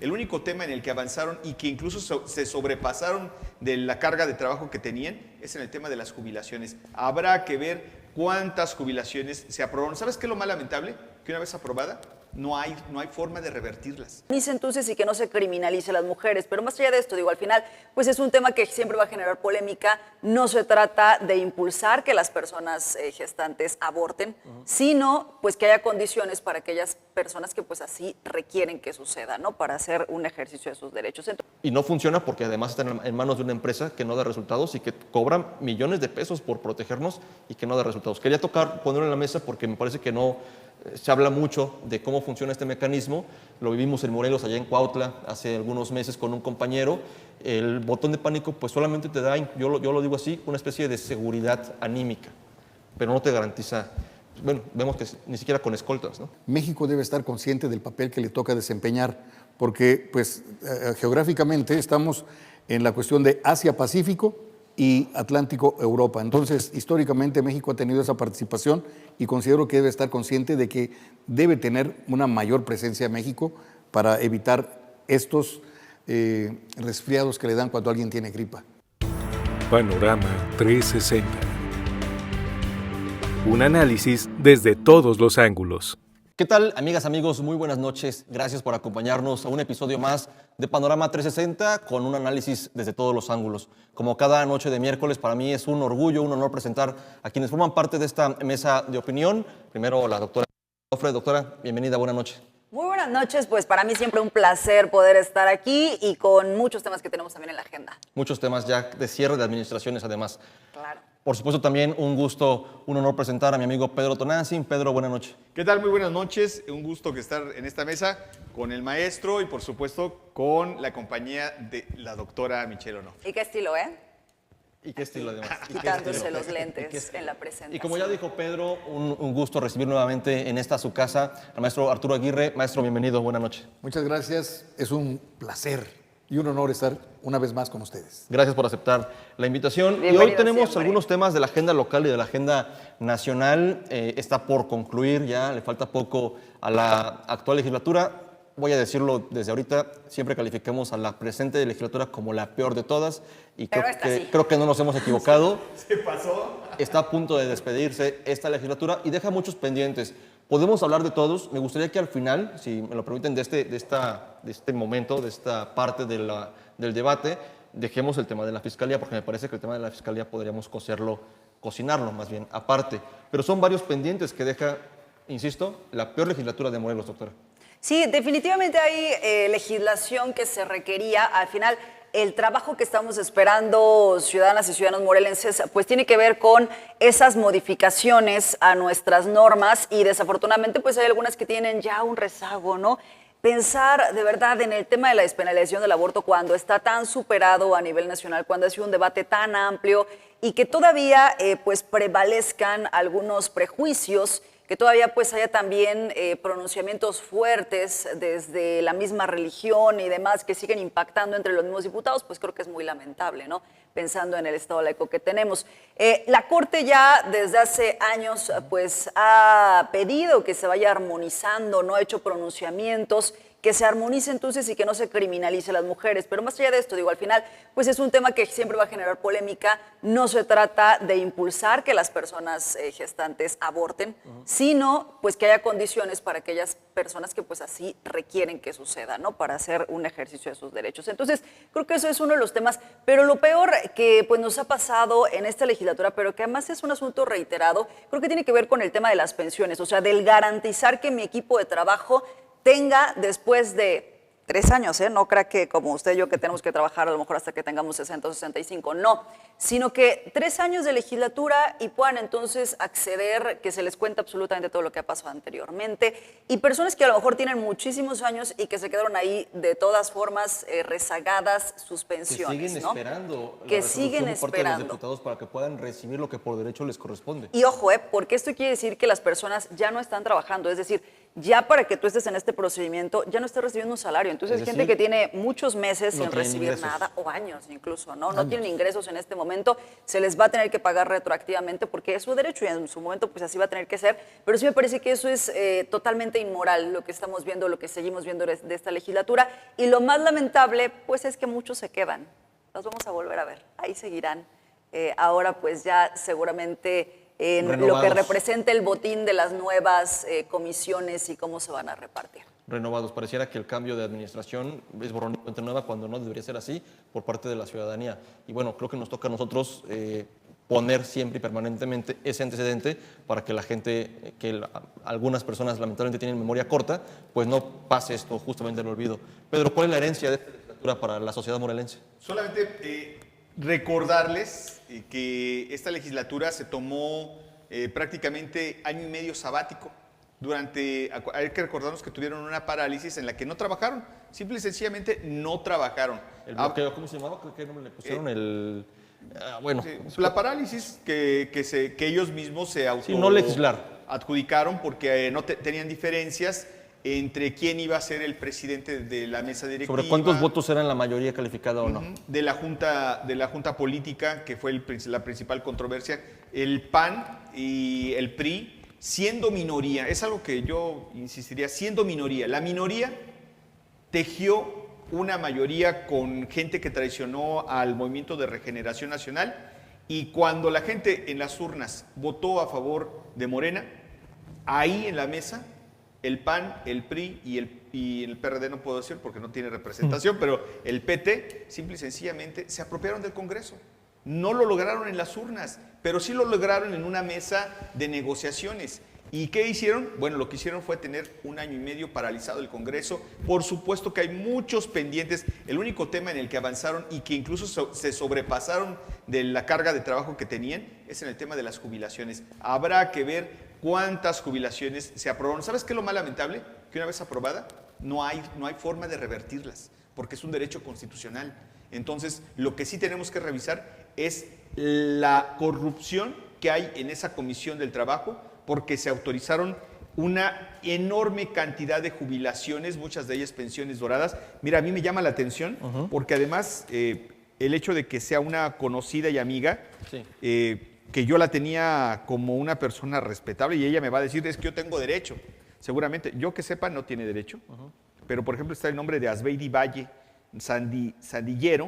El único tema en el que avanzaron y que incluso se sobrepasaron de la carga de trabajo que tenían es en el tema de las jubilaciones. Habrá que ver cuántas jubilaciones se aprobaron. ¿Sabes qué es lo más lamentable? Que una vez aprobada, no hay forma de revertirlas. Dice entonces y que no se criminalice a las mujeres, pero más allá de esto, digo, al final, pues es un tema que siempre va a generar polémica. No se trata de impulsar que las personas gestantes aborten, sino pues que haya condiciones para aquellas personas que pues así requieren que suceda, ¿no? Para hacer un ejercicio de sus derechos. Y no funciona porque además están en manos de una empresa que no da resultados y que cobran millones de pesos por protegernos y que no da resultados. Quería ponerlo en la mesa porque me parece que no se habla mucho de cómo funciona este mecanismo. Lo vivimos en Morelos, allá en Cuautla, hace algunos meses con un compañero. El botón de pánico pues solamente te da, yo lo digo así, una especie de seguridad anímica, pero no te garantiza. Bueno, vemos que ni siquiera con escoltas, ¿no? México debe estar consciente del papel que le toca desempeñar, porque pues, geográficamente estamos en la cuestión de Asia-Pacífico y Atlántico-Europa. Entonces, históricamente México ha tenido esa participación y considero que debe estar consciente de que debe tener una mayor presencia México para evitar estos resfriados que le dan cuando alguien tiene gripa. Panorama 360. Un análisis desde todos los ángulos. ¿Qué tal, amigas, amigos? Muy buenas noches. Gracias por acompañarnos a un episodio más de Panorama 360 con un análisis desde todos los ángulos. Como cada noche de miércoles, para mí es un orgullo, un honor presentar a quienes forman parte de esta mesa de opinión. Primero, la doctora Jofre. Doctora, bienvenida, buenas noches. Muy buenas noches, pues para mí siempre un placer poder estar aquí y con muchos temas que tenemos también en la agenda. Muchos temas ya de cierre de administraciones, además. Claro. Por supuesto, también un gusto, un honor presentar a mi amigo Pedro Tonantzin. Pedro, buenas noches. ¿Qué tal? Muy buenas noches. Un gusto que estar en esta mesa con el maestro y, por supuesto, con la compañía de la doctora Michelle Onofre. ¿Y qué estilo, ¿Y qué estilo, además? Quitándose los lentes en la presentación. Y como ya dijo Pedro, un gusto recibir nuevamente en esta su casa al maestro Arturo Aguirre. Maestro, bienvenido, buenas noches. Muchas gracias, es un placer y un honor estar una vez más con ustedes. Gracias por aceptar la invitación. Bienvenido y hoy tenemos siempre. algunos temas de la agenda local y de la agenda nacional. Está por concluir ya, le falta poco a la actual legislatura. Voy a decirlo desde ahorita, siempre calificamos a la presente legislatura como la peor de todas y creo que no nos hemos equivocado. ¿Se pasó? Está a punto de despedirse esta legislatura y deja muchos pendientes. Podemos hablar de todos. Me gustaría que al final, si me lo permiten, de este momento, de esta parte del debate, dejemos el tema de la fiscalía, porque me parece que el tema de la fiscalía podríamos cocinarlo más bien aparte. Pero son varios pendientes que deja, insisto, la peor legislatura de Morelos, doctora. Sí, definitivamente hay legislación que se requería. Al final, el trabajo que estamos esperando ciudadanas y ciudadanos morelenses pues tiene que ver con esas modificaciones a nuestras normas y desafortunadamente pues hay algunas que tienen ya un rezago, ¿no? Pensar de verdad en el tema de la despenalización del aborto cuando está tan superado a nivel nacional, cuando ha sido un debate tan amplio y que todavía pues prevalezcan algunos prejuicios, que todavía pues haya también pronunciamientos fuertes desde la misma religión y demás que siguen impactando entre los mismos diputados, pues creo que es muy lamentable, ¿no? Pensando en el estado laico que tenemos. La Corte ya desde hace años pues ha pedido que se vaya armonizando, no ha hecho pronunciamientos, que se armonice entonces y que no se criminalice a las mujeres. Pero más allá de esto, digo, al final, pues es un tema que siempre va a generar polémica. No se trata de impulsar que las personas gestantes aborten, sino pues que haya condiciones para aquellas personas que pues así requieren que suceda, ¿no? Para hacer un ejercicio de sus derechos. Entonces, creo que eso es uno de los temas. Pero lo peor que pues nos ha pasado en esta legislatura, pero que además es un asunto reiterado, creo que tiene que ver con el tema de las pensiones, o sea, del garantizar que mi equipo de trabajo tenga después de 3 años, no crea que como usted y yo que tenemos que trabajar a lo mejor hasta que tengamos 60 o 65, no, sino que 3 años de legislatura y puedan entonces acceder, que se les cuente absolutamente todo lo que ha pasado anteriormente, y personas que a lo mejor tienen muchísimos años y que se quedaron ahí de todas formas rezagadas sus pensiones. Que siguen esperando que la siguen resolución por parte de los esperando. diputados para que puedan recibir lo que por derecho les corresponde. Y ojo, porque esto quiere decir que las personas ya no están trabajando, es decir, ya para que tú estés en este procedimiento, ya no estés recibiendo un salario. Entonces, Es hay gente decir, que tiene muchos meses no sin tienen recibir ingresos. nada, o años incluso, ¿no? No tienen ingresos en este momento, se les va a tener que pagar retroactivamente porque es su derecho y en su momento pues así va a tener que ser. Pero sí me parece que eso es totalmente inmoral lo que estamos viendo, lo que seguimos viendo de esta legislatura. Y lo más lamentable pues es que muchos se quedan. Los vamos a volver a ver, ahí seguirán. Ahora pues ya seguramente en lo que Renovados. representa el botín de las nuevas comisiones y cómo se van a repartir. Renovados. Pareciera que el cambio de administración es borrón y cuenta nueva cuando no debería ser así por parte de la ciudadanía. Y bueno, creo que nos toca a nosotros poner siempre y permanentemente ese antecedente para que la gente, algunas personas lamentablemente tienen memoria corta, pues no pase esto justamente al olvido. Pedro, ¿cuál es la herencia de esta legislatura para la sociedad morelense? Solamente recordarles que esta legislatura se tomó prácticamente año y medio sabático. Hay que recordarnos que tuvieron una parálisis en la que no trabajaron, simple y sencillamente no trabajaron. El bloqueo, ¿cómo se llamaba? ¿Qué nombre le pusieron? Bueno, La parálisis que ellos mismos se Sí, no legislar. adjudicaron porque no tenían diferencias entre quién iba a ser el presidente de la mesa directiva. ¿sobre cuántos votos eran la mayoría calificada o no? De la junta política, que fue la principal controversia, el PAN y el PRI, siendo minoría, es algo que yo insistiría, siendo minoría. La minoría tejió una mayoría con gente que traicionó al Movimiento de Regeneración Nacional, y cuando la gente en las urnas votó a favor de Morena, ahí en la mesa, el PAN, el PRI y el PRD, no puedo decir porque no tiene representación, pero el PT, simple y sencillamente, se apropiaron del Congreso. No lo lograron en las urnas, pero sí lo lograron en una mesa de negociaciones. ¿Y qué hicieron? Bueno, lo que hicieron fue tener un año y medio paralizado el Congreso. Por supuesto que hay muchos pendientes. El único tema en el que avanzaron y que incluso se sobrepasaron de la carga de trabajo que tenían es en el tema de las jubilaciones. Habrá que ver cuántas jubilaciones se aprobaron. ¿Sabes qué es lo más lamentable? Que una vez aprobada, no hay forma de revertirlas, porque es un derecho constitucional. Entonces, lo que sí tenemos que revisar es la corrupción que hay en esa Comisión del Trabajo, porque se autorizaron una enorme cantidad de jubilaciones, muchas de ellas pensiones doradas. Mira, a mí me llama la atención, porque además el hecho de que sea una conocida y amiga, Sí. Que yo la tenía como una persona respetable, y ella me va a decir, es que yo tengo derecho. Seguramente, yo que sepa, no tiene derecho, pero por ejemplo está el nombre de Asbeidi Valle Sandillero,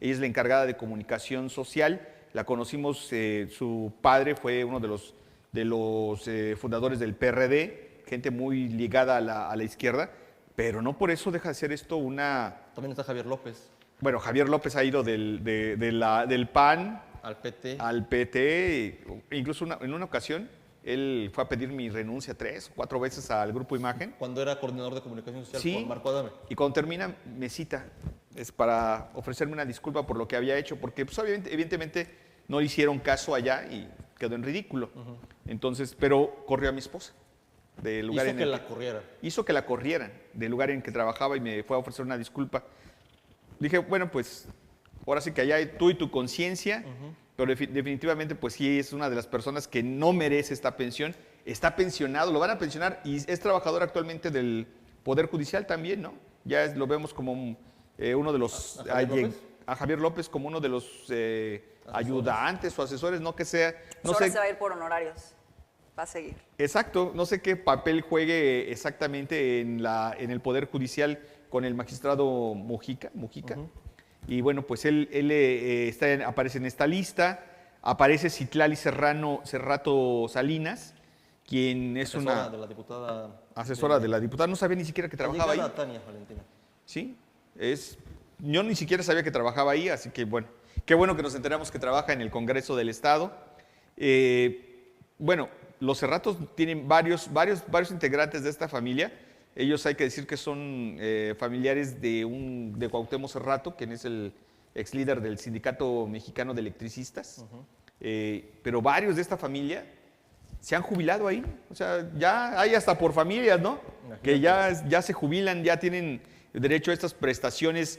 ella es la encargada de comunicación social, la conocimos, su padre fue uno de los fundadores del PRD, gente muy ligada a la izquierda, pero no por eso deja de ser esto una... También está Javier López, Bueno, Javier López ha ido del PAN al PT. al PT, incluso en una ocasión él fue a pedir mi renuncia 3 o 4 veces al Grupo Imagen. Cuando era coordinador de comunicación social Sí, con Marco Adame. y cuando termina me cita, es para ofrecerme una disculpa por lo que había hecho, porque pues, evidentemente no le hicieron caso allá y quedó en ridículo. Entonces, pero corrió a mi esposa del lugar Hizo que la corriera. Hizo que la corrieran del lugar en que trabajaba y me fue a ofrecer una disculpa. Dije, bueno, pues ahora sí que allá tú y tu conciencia, pero definitivamente pues sí es una de las personas que no merece esta pensión. Está pensionado, lo van a pensionar y es trabajador actualmente del Poder Judicial también, ¿no? Ya lo vemos como uno de los... ¿A Javier López? A Javier López como uno de los ayudantes o asesores, no que sea... No Ahora sé, se va a ir por honorarios, va a seguir. exacto, no sé qué papel juegue exactamente en el Poder Judicial con el magistrado Mujica. Y bueno, pues él aparece en esta lista, aparece Citlali Cerrato Salinas, quien es Asesora una de la diputada. asesora de la diputada, no sabía ni siquiera que trabajaba ahí. Tania Valentina. Sí, yo ni siquiera sabía que trabajaba ahí, así que bueno, qué bueno que nos enteramos que trabaja en el Congreso del Estado. Bueno, los Cerratos tienen varios integrantes de esta familia. Ellos hay que decir que son familiares de Cuauhtémoc Cerrato, quien es el ex líder del Sindicato Mexicano de Electricistas. Pero varios de esta familia se han jubilado ahí. O sea, ya hay hasta por familias, ¿no? Que ya se jubilan, ya tienen derecho a estas prestaciones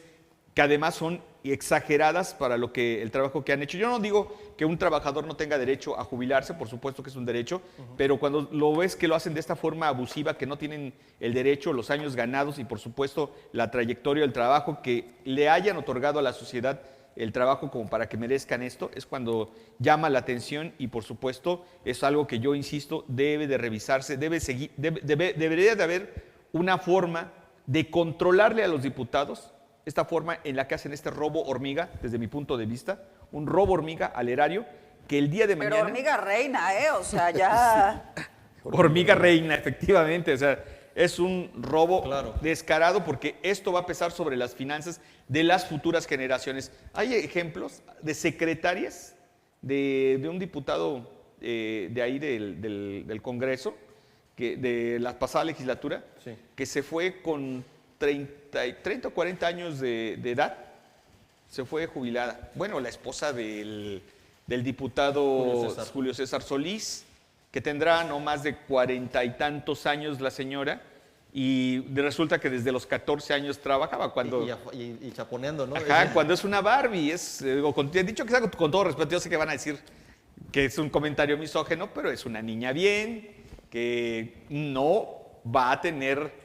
que además son exageradas para el trabajo que han hecho. Yo no digo que un trabajador no tenga derecho a jubilarse, por supuesto que es un derecho, pero cuando lo ves que lo hacen de esta forma abusiva, que no tienen el derecho, los años ganados y por supuesto la trayectoria del trabajo que le hayan otorgado a la sociedad el trabajo como para que merezcan esto, es cuando llama la atención y por supuesto es algo que yo insisto, debe de revisarse, debería de haber una forma de controlarle a los diputados esta forma en la que hacen este robo hormiga, desde mi punto de vista, un robo hormiga al erario, que el día de mañana... Pero hormiga reina, ¿eh? O sea, ya... Hormiga reina, efectivamente, o sea, es un robo Claro. descarado porque esto va a pesar sobre las finanzas de las futuras generaciones. Hay ejemplos de secretarias de un diputado de ahí del Congreso, de la pasada legislatura, Sí. que se fue con 30 o 40 años de edad, se fue jubilada. Bueno, la esposa del diputado Julio César Solís, que tendrá no más de 40 y tantos años la señora, y resulta que desde los 14 años trabajaba cuando... Y chaponeando, ¿no? Ajá, cuando es una Barbie, he dicho que sea con todo respeto, yo sé que van a decir que es un comentario misógeno, pero es una niña bien, que no va a tener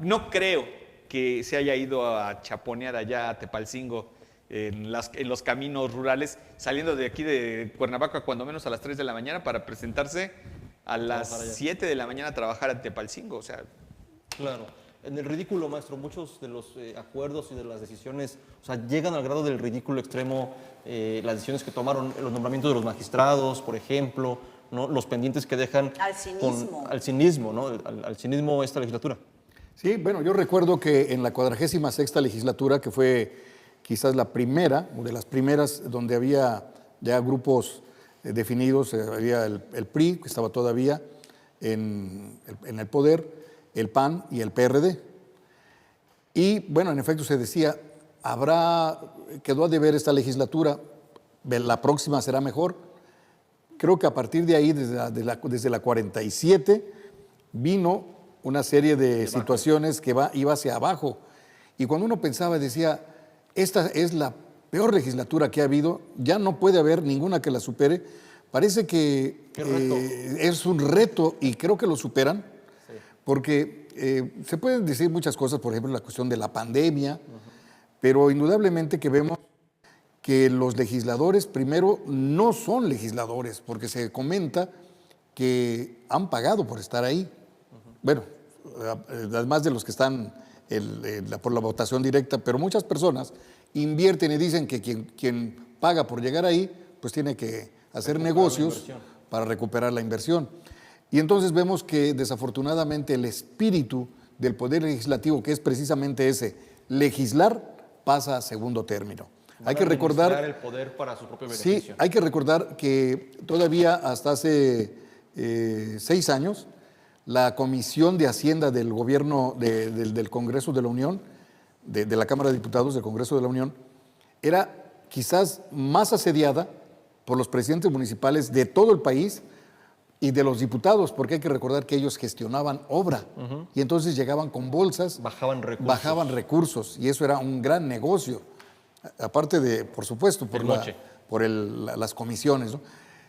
no creo que se haya ido a chaponear allá a Tepalcingo en los caminos rurales, saliendo de aquí de Cuernavaca cuando menos a las 3 de la mañana para presentarse a las 7 de la mañana a trabajar a Tepalcingo, o sea... Claro. En el ridículo, maestro, muchos de los acuerdos y de las decisiones, o sea, llegan al grado del ridículo extremo, las decisiones que tomaron, los nombramientos de los magistrados, por ejemplo, ¿no? Los pendientes que dejan Al cinismo. al cinismo, ¿no? Al cinismo esta legislatura. Sí, bueno, yo recuerdo que en la 46ª legislatura, que fue quizás la primera, o de las primeras, donde había ya grupos definidos, había el PRI, que estaba todavía en el poder, el PAN y el PRD. Y bueno, en efecto se decía, quedó a deber esta legislatura, la próxima será mejor. Creo que a partir de ahí, desde la 47, vino una serie de situaciones que iba hacia abajo. Y cuando uno pensaba, decía, esta es la peor legislatura que ha habido, ya no puede haber ninguna que la supere. Parece que es un reto y creo que lo superan, porque se pueden decir muchas cosas, por ejemplo, la cuestión de la pandemia, pero indudablemente que vemos que los legisladores, primero, no son legisladores, porque se comenta que han pagado por estar ahí. Bueno, además de los que están por la votación directa, pero muchas personas invierten y dicen que quien paga por llegar ahí, pues tiene que hacer negocios para recuperar la inversión. Y entonces vemos que desafortunadamente el espíritu del Poder Legislativo, que es precisamente ese, legislar, pasa a segundo término. Hay que recordar el poder para su propio beneficio. Sí, hay que recordar que todavía hasta hace 6 años, la Comisión de Hacienda del Gobierno del Congreso de la Unión, de la Cámara de Diputados del Congreso de la Unión, era quizás más asediada por los presidentes municipales de todo el país y de los diputados, porque hay que recordar que ellos gestionaban obra y entonces llegaban con bolsas, Bajaban recursos. y eso era un gran negocio. Aparte de, por supuesto, por las comisiones, ¿no?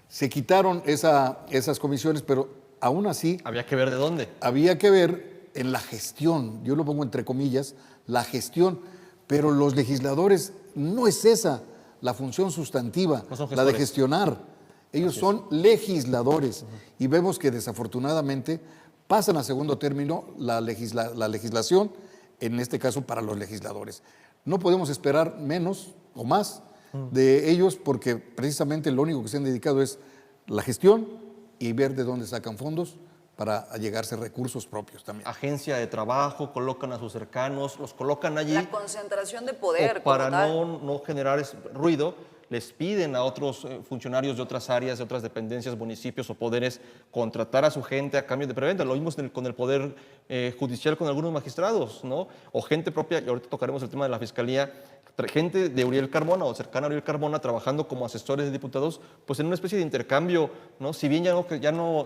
Se quitaron esas comisiones, pero aún así... Había que ver de dónde. Había que ver en la gestión, yo lo pongo entre comillas, la gestión, pero los legisladores no es esa la función sustantiva, No son la de gestores. gestionar. Ellos son legisladores y vemos que desafortunadamente pasan a segundo término la legislación, en este caso para los legisladores. No podemos esperar menos o más de ellos porque precisamente lo único que se han dedicado es la gestión y ver de dónde sacan fondos para allegarse recursos propios también. Agencia de trabajo, colocan a sus cercanos, los colocan allí. La concentración de poder. O para como tal. no generar ruido, les piden a otros funcionarios de otras áreas, de otras dependencias, municipios o poderes, contratar a su gente a cambio de prebenda. Lo mismo con el Poder Judicial con algunos magistrados, ¿no? O gente propia, y ahorita tocaremos el tema de la Fiscalía, gente de Uriel Carmona o cercana a Uriel Carmona trabajando como asesores de diputados, pues en una especie de intercambio, ¿no? Si bien ya no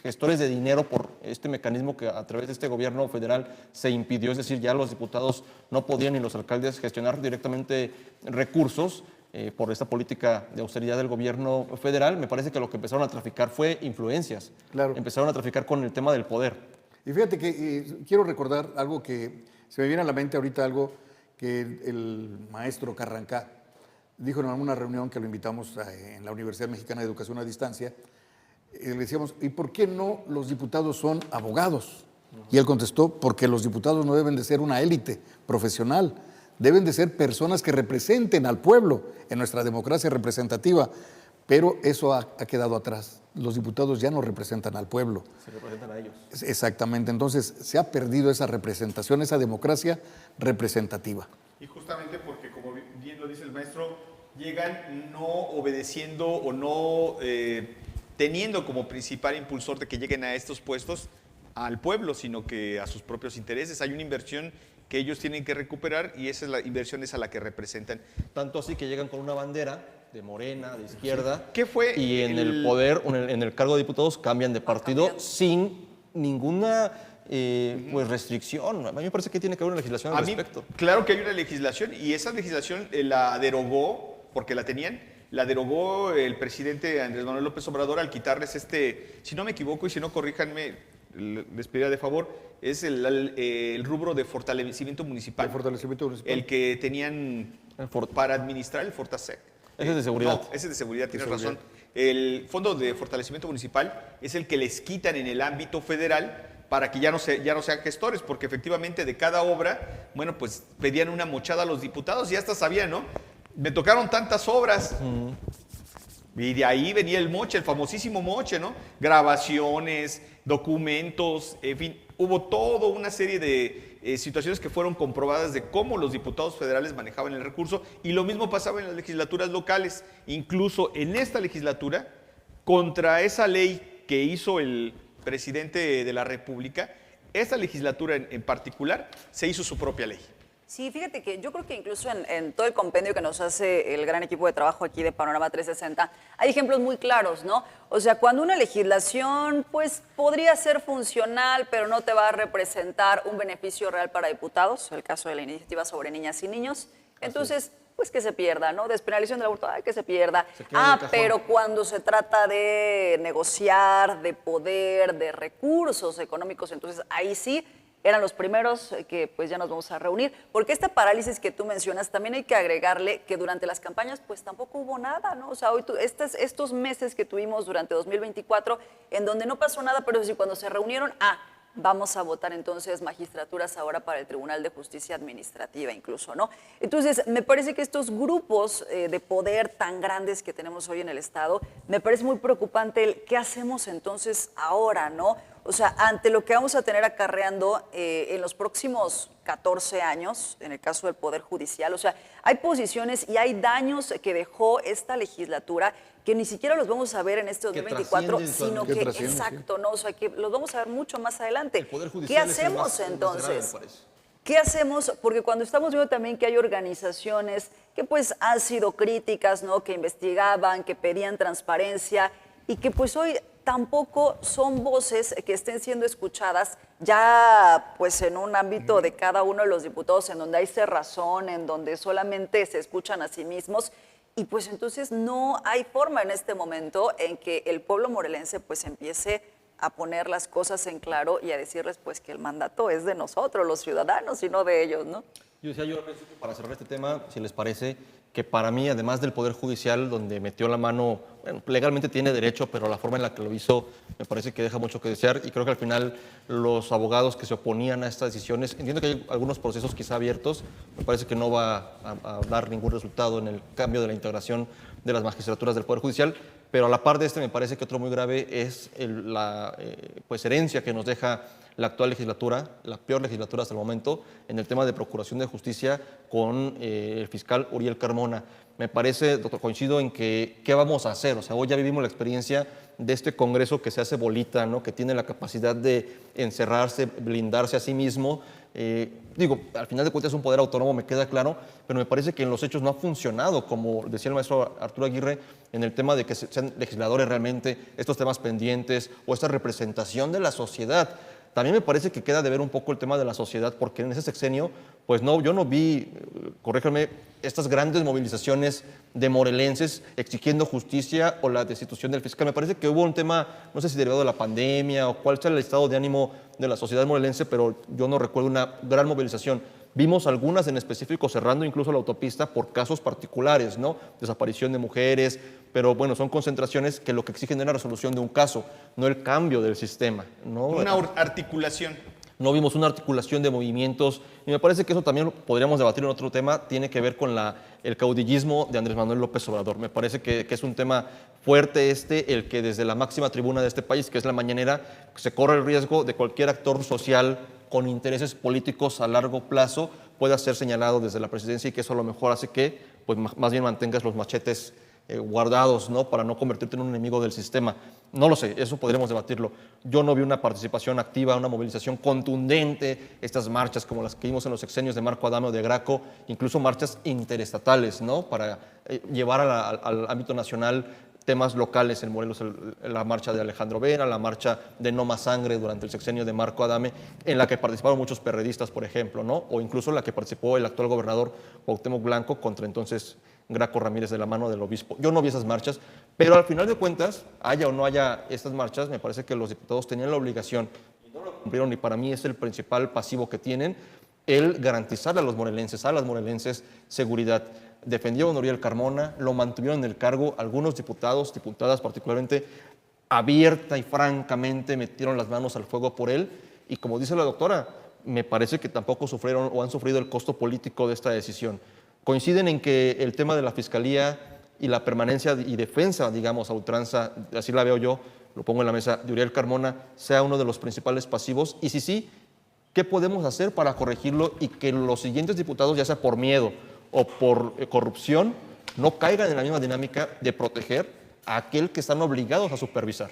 gestores de dinero por este mecanismo que a través de este gobierno federal se impidió, es decir, ya los diputados no podían ni los alcaldes gestionar directamente recursos por esta política de austeridad del gobierno federal, me parece que lo que empezaron a traficar fue influencias. Claro. Empezaron a traficar con el tema del poder. Y fíjate que quiero recordar algo que se me viene a la mente ahorita, algo que el maestro Carrancá dijo en una reunión que lo invitamos en la Universidad Mexicana de Educación a Distancia. Le decíamos, ¿y por qué no los diputados son abogados? Y él contestó, porque los diputados no deben de ser una élite profesional, deben de ser personas que representen al pueblo en nuestra democracia representativa. Pero eso ha quedado atrás. Los diputados ya no representan al pueblo. Se representan a ellos. Exactamente. Entonces se ha perdido esa representación, esa democracia representativa. Y justamente porque, como bien lo dice el maestro, llegan no obedeciendo o no teniendo como principal impulsor de que lleguen a estos puestos al pueblo, sino que a sus propios intereses. Hay una inversión que ellos tienen que recuperar y esa es la inversión a la que representan. Tanto así que llegan con una bandera de Morena, de izquierda. ¿Qué fue y en el poder, en el cargo de diputados, cambian de partido sin ninguna pues restricción. A mí me parece que tiene que haber una legislación al respecto. Claro que hay una legislación y esa legislación la derogó, porque la tenían, la derogó el presidente Andrés Manuel López Obrador al quitarles si no me equivoco y si no corríjanme, les pediría de favor, es el rubro de fortalecimiento municipal. El fortalecimiento municipal. El que tenían para administrar el Fortasec. Ese es de seguridad. No, ese es de seguridad, tienes razón. El Fondo de Fortalecimiento Municipal es el que les quitan en el ámbito federal para que ya no sean gestores, porque efectivamente de cada obra, bueno, pues pedían una mochada a los diputados y hasta sabían, ¿no? Me tocaron tantas obras. Y de ahí venía el moche, el famosísimo moche, ¿no? Grabaciones, documentos, en fin, hubo toda una serie de situaciones que fueron comprobadas de cómo los diputados federales manejaban el recurso y lo mismo pasaba en las legislaturas locales. Incluso en esta legislatura, contra esa ley que hizo el presidente de la República, esta legislatura en particular se hizo su propia ley. Sí, fíjate que yo creo que incluso en todo el compendio que nos hace el gran equipo de trabajo aquí de Panorama 360, hay ejemplos muy claros, ¿no? O sea, cuando una legislación, pues, podría ser funcional, pero no te va a representar un beneficio real para diputados, el caso de la iniciativa sobre niñas y niños, entonces, pues, que se pierda, ¿no? Despenalización del aborto, que se pierda. Pero cuando se trata de negociar, de poder, de recursos económicos, entonces, ahí sí eran los primeros que pues ya nos vamos a reunir, porque esta parálisis que tú mencionas también hay que agregarle que durante las campañas pues tampoco hubo nada, ¿no? O sea, hoy estos meses que tuvimos durante 2024 en donde no pasó nada, pero sí cuando se reunieron, vamos a votar entonces magistraturas ahora para el Tribunal de Justicia Administrativa incluso, ¿no? Entonces, me parece que estos grupos de poder tan grandes que tenemos hoy en el Estado, me parece muy preocupante el qué hacemos entonces ahora, ¿no? O sea, ante lo que vamos a tener acarreando en los próximos 14 años, en el caso del Poder Judicial, o sea, hay posiciones y hay daños que dejó esta legislatura que ni siquiera los vamos a ver en este 2024, sino que, exacto, ¿no? O sea, que los vamos a ver mucho más adelante. El Poder Judicial ¿Qué hacemos entonces? Grave, ¿Qué hacemos? Porque cuando estamos viendo también que hay organizaciones que pues han sido críticas, ¿no? Que investigaban, que pedían transparencia y que pues hoy tampoco son voces que estén siendo escuchadas ya pues en un ámbito de cada uno de los diputados en donde hay cerrazón, en donde solamente se escuchan a sí mismos y pues entonces no hay forma en este momento en que el pueblo morelense pues empiece a poner las cosas en claro y a decirles pues que el mandato es de nosotros, los ciudadanos, y no de ellos, ¿no? Yo decía, para cerrar este tema, si les parece, que para mí, además del Poder Judicial, donde metió la mano, bueno, legalmente tiene derecho, pero la forma en la que lo hizo me parece que deja mucho que desear y creo que al final los abogados que se oponían a estas decisiones, entiendo que hay algunos procesos quizá abiertos, me parece que no va a dar ningún resultado en el cambio de la integración de las magistraturas del Poder Judicial, pero a la par de me parece que otro muy grave es la pues herencia que nos deja la actual legislatura, la peor legislatura hasta el momento, en el tema de procuración de justicia con el fiscal Uriel Carmona. Me parece, doctor, coincido en que ¿qué vamos a hacer? O sea, hoy ya vivimos la experiencia de este Congreso que se hace bolita, ¿no? Que tiene la capacidad de encerrarse, blindarse a sí mismo. Digo, al final de cuentas es un poder autónomo, me queda claro, pero me parece que en los hechos no ha funcionado, como decía el maestro Arturo Aguirre, en el tema de que sean legisladores realmente, estos temas pendientes o esta representación de la sociedad. También me parece que queda de ver un poco el tema de la sociedad, porque en ese sexenio, pues no, yo no vi, corríjame, estas grandes movilizaciones de morelenses exigiendo justicia o la destitución del fiscal. Me parece que hubo un tema, no sé si derivado de la pandemia o cuál sea el estado de ánimo de la sociedad morelense, pero yo no recuerdo una gran movilización. Vimos algunas en específico cerrando incluso la autopista por casos particulares, ¿no? Desaparición de mujeres, pero bueno, son concentraciones que lo que exigen es la resolución de un caso, no el cambio del sistema, ¿no? Una articulación. No vimos una articulación de movimientos y me parece que eso también lo podríamos debatir en otro tema, tiene que ver con el caudillismo de Andrés Manuel López Obrador. Me parece que es un tema fuerte el que desde la máxima tribuna de este país, que es la mañanera, se corre el riesgo de cualquier actor social con intereses políticos a largo plazo pueda ser señalado desde la presidencia y que eso a lo mejor hace que pues, más bien mantengas los machetes guardados, ¿no? Para no convertirte en un enemigo del sistema. No lo sé, eso podremos debatirlo. Yo no vi una participación activa, una movilización contundente, estas marchas como las que vimos en los sexenios de Marco Adame o de Graco, incluso marchas interestatales, ¿no? Para llevar al ámbito nacional temas locales en Morelos, la marcha de Alejandro Vera, la marcha de No Más Sangre durante el sexenio de Marco Adame, en la que participaron muchos perredistas, por ejemplo, ¿no? O incluso la que participó el actual gobernador Cuauhtémoc Blanco contra entonces Graco Ramírez de la mano del obispo. Yo no vi esas marchas, pero al final de cuentas, haya o no haya estas marchas, me parece que los diputados tenían la obligación, y no lo cumplieron, y para mí es el principal pasivo que tienen, el garantizarle a los morelenses, seguridad. Defendieron a Uriel Carmona, lo mantuvieron en el cargo, algunos diputados, diputadas particularmente, abierta y francamente metieron las manos al fuego por él, y como dice la doctora, me parece que tampoco sufrieron o han sufrido el costo político de esta decisión. Coinciden en que el tema de la Fiscalía y la permanencia y defensa, digamos, a ultranza, así la veo yo, lo pongo en la mesa, de Uriel Carmona, sea uno de los principales pasivos. Y si sí, ¿qué podemos hacer para corregirlo y que los siguientes diputados, ya sea por miedo o por corrupción, no caigan en la misma dinámica de proteger a aquel que están obligados a supervisar?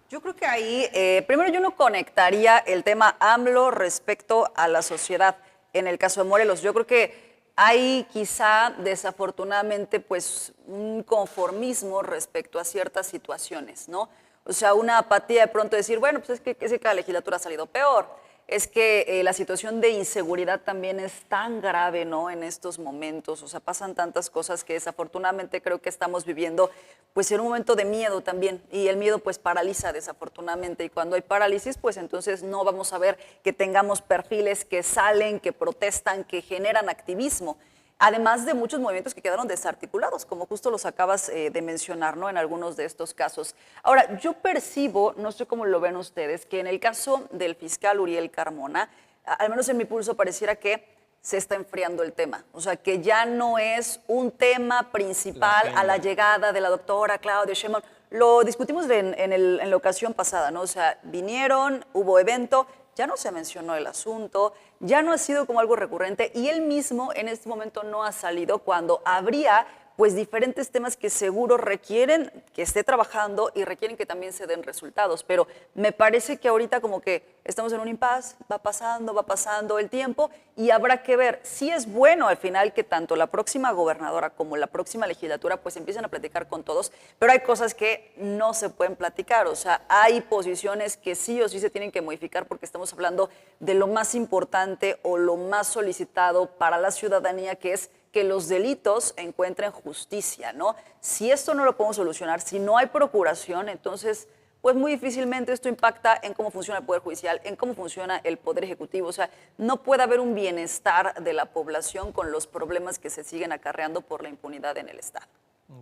Yo creo que ahí, primero yo no conectaría el tema AMLO respecto a la sociedad. En el caso de Morelos, yo creo que hay quizá desafortunadamente pues un conformismo respecto a ciertas situaciones, ¿no? O sea, una apatía de pronto decir, bueno, pues es que la legislatura ha salido peor, es que la situación de inseguridad también es tan grave, ¿no? En estos momentos, o sea, pasan tantas cosas que desafortunadamente creo que estamos viviendo pues en un momento de miedo también, y el miedo pues paraliza desafortunadamente, y cuando hay parálisis pues entonces no vamos a ver que tengamos perfiles que salen, que protestan, que generan activismo. Además de muchos movimientos que quedaron desarticulados, como justo los acabas de mencionar, ¿no? En algunos de estos casos. Ahora, yo percibo, no sé cómo lo ven ustedes, que en el caso del fiscal Uriel Carmona, al menos en mi pulso pareciera que se está enfriando el tema. O sea, que ya no es un tema principal a la llegada de la doctora Claudia Sheinbaum. Lo discutimos en la ocasión pasada, ¿no? O sea, vinieron, hubo evento, ya no se mencionó el asunto, ya no ha sido como algo recurrente y él mismo en este momento no ha salido cuando habría pues diferentes temas que seguro requieren que esté trabajando y requieren que también se den resultados. Pero me parece que ahorita como que estamos en un impasse, va pasando el tiempo y habrá que ver si es bueno al final que tanto la próxima gobernadora como la próxima legislatura pues empiecen a platicar con todos, pero hay cosas que no se pueden platicar, o sea, hay posiciones que sí o sí se tienen que modificar porque estamos hablando de lo más importante o lo más solicitado para la ciudadanía, que es que los delitos encuentren justicia, ¿no? Si esto no lo podemos solucionar, si no hay procuración, entonces, pues muy difícilmente esto impacta en cómo funciona el Poder Judicial, en cómo funciona el Poder Ejecutivo. O sea, no puede haber un bienestar de la población con los problemas que se siguen acarreando por la impunidad en el Estado.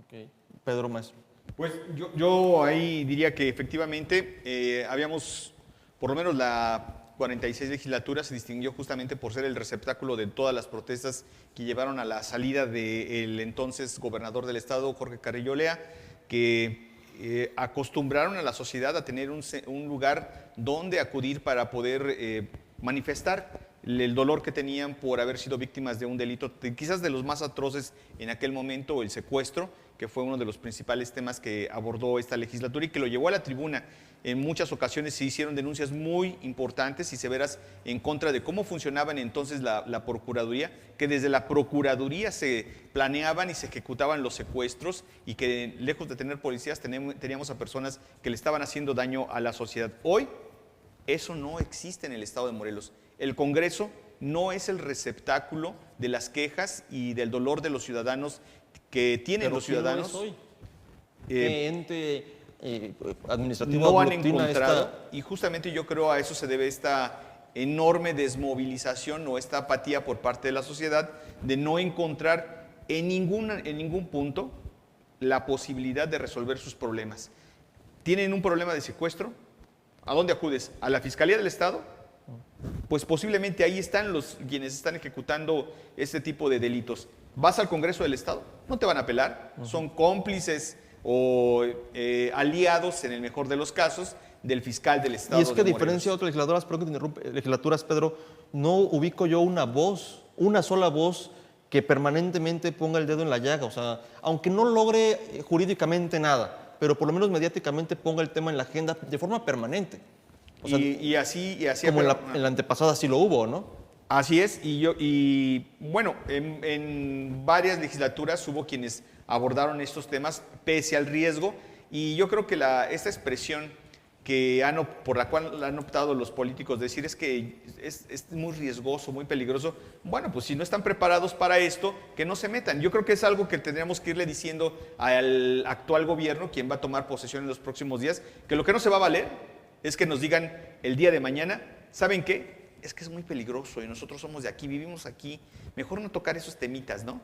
Okay. Pedro, maestro. Pues yo ahí diría que efectivamente habíamos, por lo menos la 46 legislatura se distinguió justamente por ser el receptáculo de todas las protestas que llevaron a la salida del entonces gobernador del estado, Jorge Carrillo Lea, que acostumbraron a la sociedad a tener un lugar donde acudir para poder manifestar el dolor que tenían por haber sido víctimas de un delito, quizás de los más atroces en aquel momento, el secuestro, que fue uno de los principales temas que abordó esta legislatura y que lo llevó a la tribuna. En muchas ocasiones se hicieron denuncias muy importantes y severas en contra de cómo funcionaban entonces la Procuraduría, que desde la Procuraduría se planeaban y se ejecutaban los secuestros y que lejos de tener policías teníamos a personas que le estaban haciendo daño a la sociedad. Hoy eso no existe en el estado de Morelos. El Congreso no es el receptáculo de las quejas y del dolor de los ciudadanos que tienen los ciudadanos. ¿Quién lo es hoy? ¿Qué ente administrativo no han aglutina encontrado, y justamente yo creo a eso se debe esta enorme desmovilización o esta apatía por parte de la sociedad de no encontrar en ningún punto la posibilidad de resolver sus problemas. ¿Tienen un problema de secuestro? ¿A dónde acudes? ¿A la Fiscalía del Estado? Pues posiblemente ahí están quienes están ejecutando este tipo de delitos. ¿Vas al Congreso del Estado? No te van a apelar, son cómplices o aliados, en el mejor de los casos, del fiscal del Estado. Y es que a de diferencia de otras legislaturas, perdón que te interrumpe, legislaturas, Pedro, no ubico yo una sola voz que permanentemente ponga el dedo en la llaga. O sea, aunque no logre jurídicamente nada, pero por lo menos mediáticamente ponga el tema en la agenda de forma permanente. O sea, y así como en la antepasada sí lo hubo, ¿no? Así es, y bueno, en varias legislaturas hubo quienes abordaron estos temas pese al riesgo, y yo creo que esta expresión por la cual han optado los políticos, decir es que es muy riesgoso, muy peligroso. Bueno, pues si no están preparados para esto, que no se metan. Yo creo que es algo que tendríamos que irle diciendo al actual gobierno, quien va a tomar posesión en los próximos días, que lo que no se va a valer es que nos digan el día de mañana, ¿saben qué? Es que es muy peligroso y nosotros somos de aquí, vivimos aquí, mejor no tocar esos temitas, ¿no?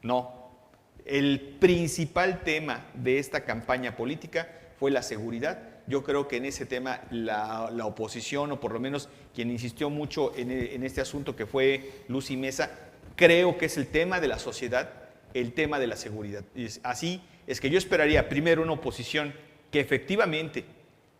No. El principal tema de esta campaña política fue la seguridad. Yo creo que en ese tema la oposición, o por lo menos quien insistió mucho en este asunto, que fue Lucy Mesa, creo que es el tema de la sociedad, el tema de la seguridad. Y así es que yo esperaría primero una oposición que efectivamente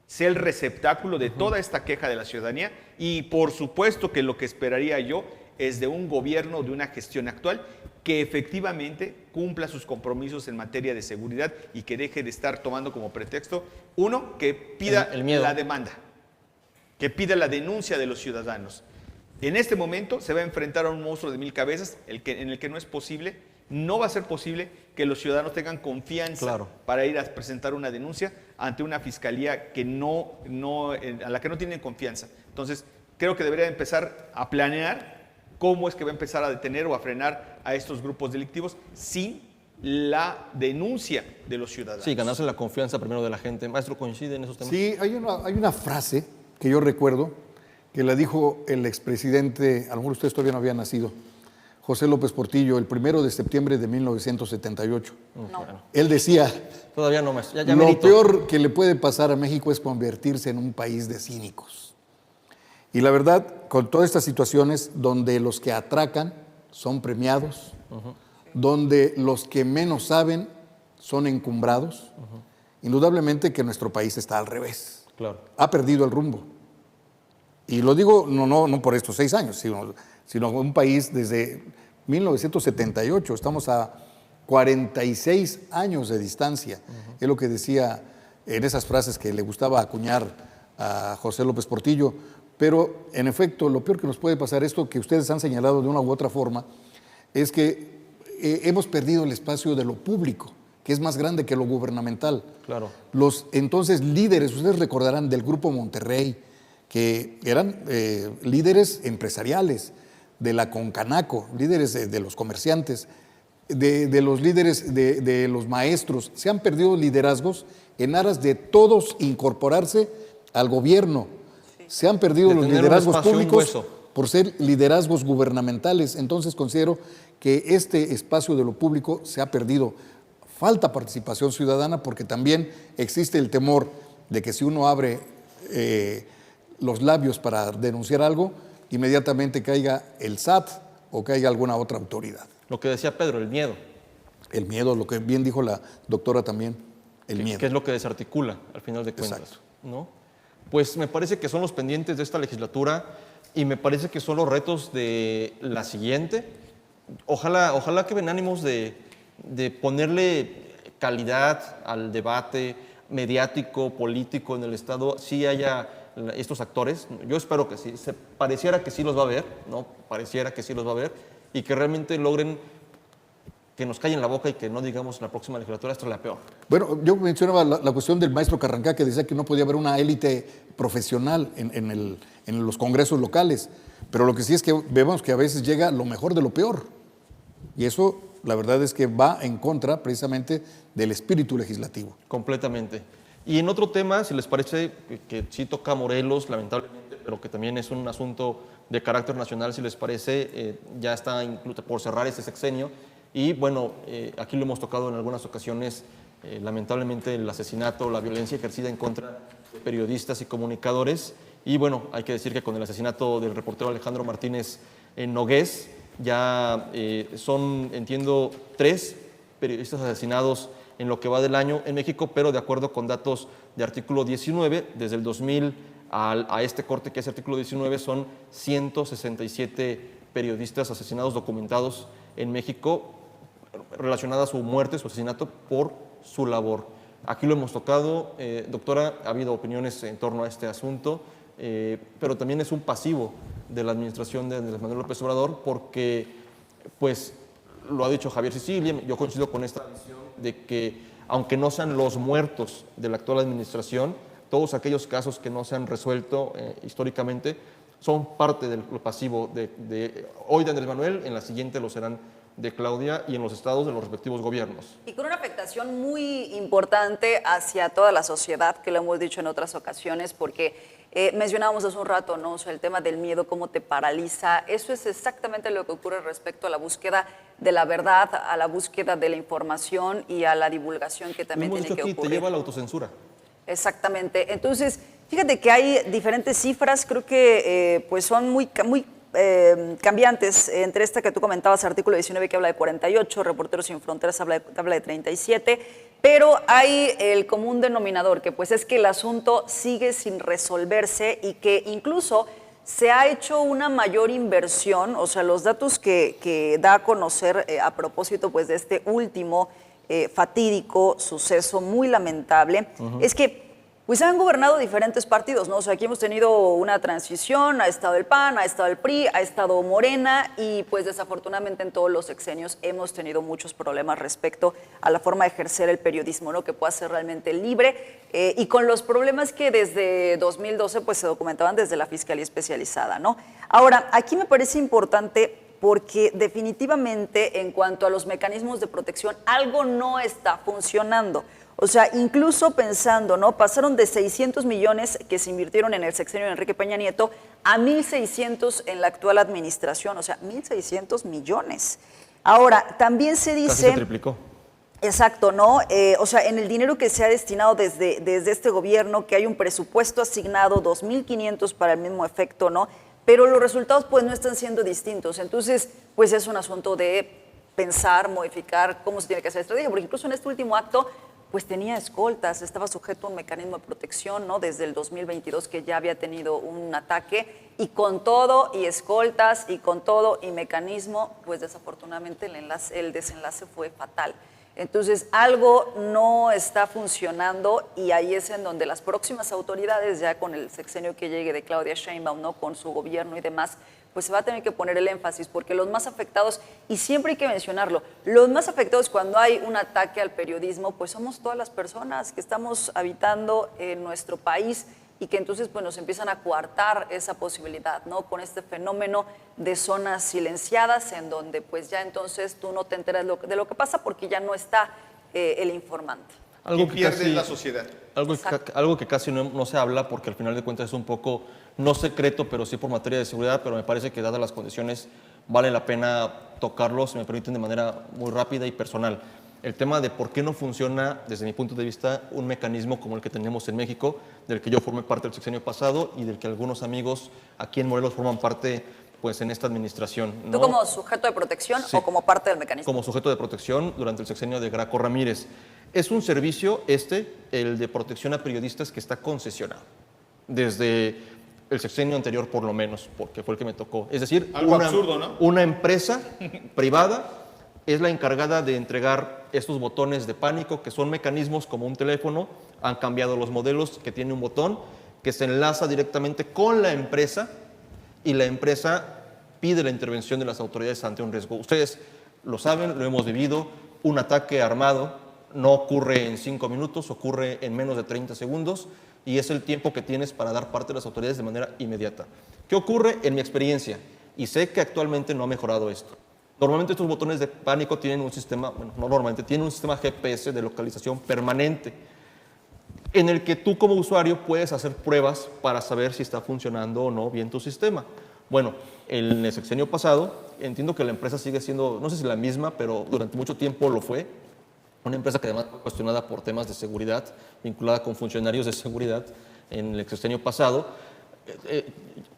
sea el receptáculo de toda esta queja de la ciudadanía, y por supuesto que lo que esperaría yo es de un gobierno, de una gestión actual, que efectivamente cumpla sus compromisos en materia de seguridad y que deje de estar tomando como pretexto, uno, que pida el miedo. la demanda, que pida la denuncia de los ciudadanos. En este momento se va a enfrentar a un monstruo de 1000 cabezas, en el que no es posible, no va a ser posible que los ciudadanos tengan confianza para ir a presentar una denuncia ante una fiscalía que a la que no tienen confianza. Entonces, creo que debería empezar a planear cómo es que va a empezar a detener o a frenar a estos grupos delictivos sin la denuncia de los ciudadanos. Sí, ganarse la confianza primero de la gente. Maestro, ¿coincide en esos temas? Sí, hay una frase que yo recuerdo que la dijo el expresidente, a lo mejor ustedes todavía no habían nacido, José López Portillo, el 1 de septiembre de 1978. No. Él decía, Todavía no, maestro. Ya lo merito. peor que le puede pasar a México es convertirse en un país de cínicos. Y la verdad, con todas estas situaciones donde los que atracan son premiados, donde los que menos saben son encumbrados, indudablemente que nuestro país está al revés. Claro. Ha perdido el rumbo. Y lo digo no por estos 6 años, sino un país desde 1978. Estamos a 46 años de distancia. Es lo que decía en esas frases que le gustaba acuñar a José López Portillo. Pero, en efecto, lo peor que nos puede pasar, esto que ustedes han señalado de una u otra forma, es que hemos perdido el espacio de lo público, que es más grande que lo gubernamental. Claro. Los entonces líderes, ustedes recordarán del Grupo Monterrey, que eran líderes empresariales, de la Concanaco, líderes de los comerciantes, de los líderes de los maestros. Se han perdido liderazgos en aras de todos incorporarse al gobierno. Se han perdido los liderazgos públicos por ser liderazgos gubernamentales. Entonces considero que este espacio de lo público se ha perdido. Falta participación ciudadana porque también existe el temor de que si uno abre los labios para denunciar algo, inmediatamente caiga el SAT o caiga alguna otra autoridad. Lo que decía Pedro, el miedo. El miedo, lo que bien dijo la doctora también. el miedo. Que es lo que desarticula al final de cuentas, Exacto. ¿no? Pues me parece que son los pendientes de esta legislatura y me parece que son los retos de la siguiente. Ojalá que ven ánimos de ponerle calidad al debate mediático, político en el Estado, sí haya estos actores. Yo espero que sí, pareciera que sí los va a haber, ¿no? Pareciera que sí los va a haber y que realmente logren que nos callen la boca y que no digamos en la próxima legislatura esto es la peor. Bueno, yo mencionaba la cuestión del maestro Carrancá, que decía que no podía haber una élite profesional en los congresos locales, pero lo que sí es que vemos que a veces llega lo mejor de lo peor, y eso la verdad es que va en contra precisamente del espíritu legislativo. Completamente. Y en otro tema, si les parece, que sí toca Morelos, lamentablemente, pero que también es un asunto de carácter nacional, si les parece, ya está incluso por cerrar este sexenio. Y bueno, aquí lo hemos tocado en algunas ocasiones, lamentablemente el asesinato, la violencia ejercida en contra de periodistas y comunicadores. Y bueno, hay que decir que con el asesinato del reportero Alejandro Martínez Nogués, ya son, entiendo, 3 periodistas asesinados en lo que va del año en México, pero de acuerdo con datos de artículo 19, desde el 2000 a este corte que es artículo 19, son 167 periodistas asesinados documentados en México, relacionada a su muerte, su asesinato, por su labor. Aquí lo hemos tocado, doctora, ha habido opiniones en torno a este asunto, pero también es un pasivo de la administración de Andrés Manuel López Obrador, porque, pues, lo ha dicho Javier Sicilia, yo coincido con esta visión de que, aunque no sean los muertos de la actual administración, todos aquellos casos que no se han resuelto históricamente son parte del pasivo hoy de Andrés Manuel, en la siguiente lo serán de Claudia y en los estados de los respectivos gobiernos. Y con una afectación muy importante hacia toda la sociedad, que lo hemos dicho en otras ocasiones, porque mencionábamos hace un rato, ¿no? O sea, el tema del miedo, cómo te paraliza. Eso es exactamente lo que ocurre respecto a la búsqueda de la verdad, a la búsqueda de la información y a la divulgación que también tiene que ocurrir. Te lleva a la autocensura. Exactamente. Entonces, fíjate que hay diferentes cifras, creo que pues son muy cambiantes. Entre esta que tú comentabas, artículo 19, que habla de 48, Reporteros Sin Fronteras habla de 37, pero hay el común denominador, que pues es que el asunto sigue sin resolverse y que incluso se ha hecho una mayor inversión. O sea, los datos que da a conocer a propósito pues de este último fatídico suceso muy lamentable, es que pues han gobernado diferentes partidos, ¿no? O sea, aquí hemos tenido una transición, ha estado el PAN, ha estado el PRI, ha estado Morena y pues desafortunadamente en todos los sexenios hemos tenido muchos problemas respecto a la forma de ejercer el periodismo, ¿no? Que pueda ser realmente libre y con los problemas que desde 2012 pues se documentaban desde la Fiscalía Especializada, ¿no? Ahora, aquí me parece importante porque definitivamente en cuanto a los mecanismos de protección algo no está funcionando. O sea, incluso pensando, ¿no? Pasaron de 600 millones que se invirtieron en el sexenio de Enrique Peña Nieto a 1.600 en la actual administración. O sea, 1.600 millones. Ahora, también se dice... Casi se triplicó. Exacto, ¿no? O sea, en el dinero que se ha destinado desde este gobierno, que hay un presupuesto asignado, 2.500 para el mismo efecto, ¿no? Pero los resultados pues no están siendo distintos. Entonces, pues es un asunto de pensar, modificar cómo se tiene que hacer estrategia, porque incluso en este último acto pues tenía escoltas, estaba sujeto a un mecanismo de protección, ¿no? Desde el 2022 que ya había tenido un ataque y con todo y escoltas y con todo y mecanismo, pues desafortunadamente el desenlace fue fatal. Entonces algo no está funcionando y ahí es en donde las próximas autoridades, ya con el sexenio que llegue de Claudia Sheinbaum, ¿no? Con su gobierno y demás, pues se va a tener que poner el énfasis, porque los más afectados, y siempre hay que mencionarlo, los más afectados cuando hay un ataque al periodismo, pues somos todas las personas que estamos habitando en nuestro país y que entonces pues nos empiezan a coartar esa posibilidad, ¿no? Con este fenómeno de zonas silenciadas en donde pues ya entonces tú no te enteras de lo que pasa porque ya no está el informante. Algo que pierde la sociedad. Algo que casi no se habla porque al final de cuentas es un poco, no secreto, pero sí por materia de seguridad, pero me parece que dadas las condiciones vale la pena tocarlo, si me permiten, de manera muy rápida y personal. El tema de por qué no funciona, desde mi punto de vista, un mecanismo como el que tenemos en México, del que yo formé parte el sexenio pasado y del que algunos amigos aquí en Morelos forman parte pues en esta administración. ¿Tú ¿no? como sujeto de protección Sí. o como parte del mecanismo? Como sujeto de protección durante el sexenio de Graco Ramírez. Es un servicio, el de protección a periodistas, que está concesionado desde el sexenio anterior, por lo menos, porque fue el que me tocó. Es decir, Algo absurdo, ¿no? Una empresa privada es la encargada de entregar estos botones de pánico, que son mecanismos como un teléfono. Han cambiado los modelos, que tiene un botón que se enlaza directamente con la empresa, y la empresa pide la intervención de las autoridades ante un riesgo. Ustedes lo saben, lo hemos vivido. Un ataque armado no ocurre en 5 minutos, ocurre en menos de 30 segundos, y es el tiempo que tienes para dar parte a las autoridades de manera inmediata. ¿Qué ocurre en mi experiencia? Y sé que actualmente no ha mejorado esto. Normalmente estos botones de pánico tienen un sistema, bueno, no normalmente, tienen un sistema GPS de localización permanente, en el que tú como usuario puedes hacer pruebas para saber si está funcionando o no bien tu sistema. Bueno, en el sexenio pasado, entiendo que la empresa sigue siendo, no sé si la misma, pero durante mucho tiempo lo fue, una empresa que además fue cuestionada por temas de seguridad, vinculada con funcionarios de seguridad en el sexenio pasado.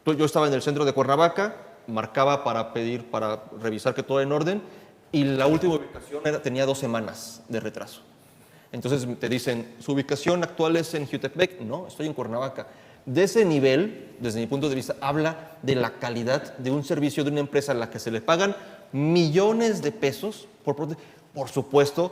Yo estaba en el centro de Cuernavaca, marcaba para revisar que todo en orden, y la última ubicación tenía 2 semanas de retraso. Entonces te dicen, ¿su ubicación actual es en Jutepec? No, estoy en Cuernavaca. De ese nivel, desde mi punto de vista, habla de la calidad de un servicio de una empresa a la que se le pagan millones de pesos por supuesto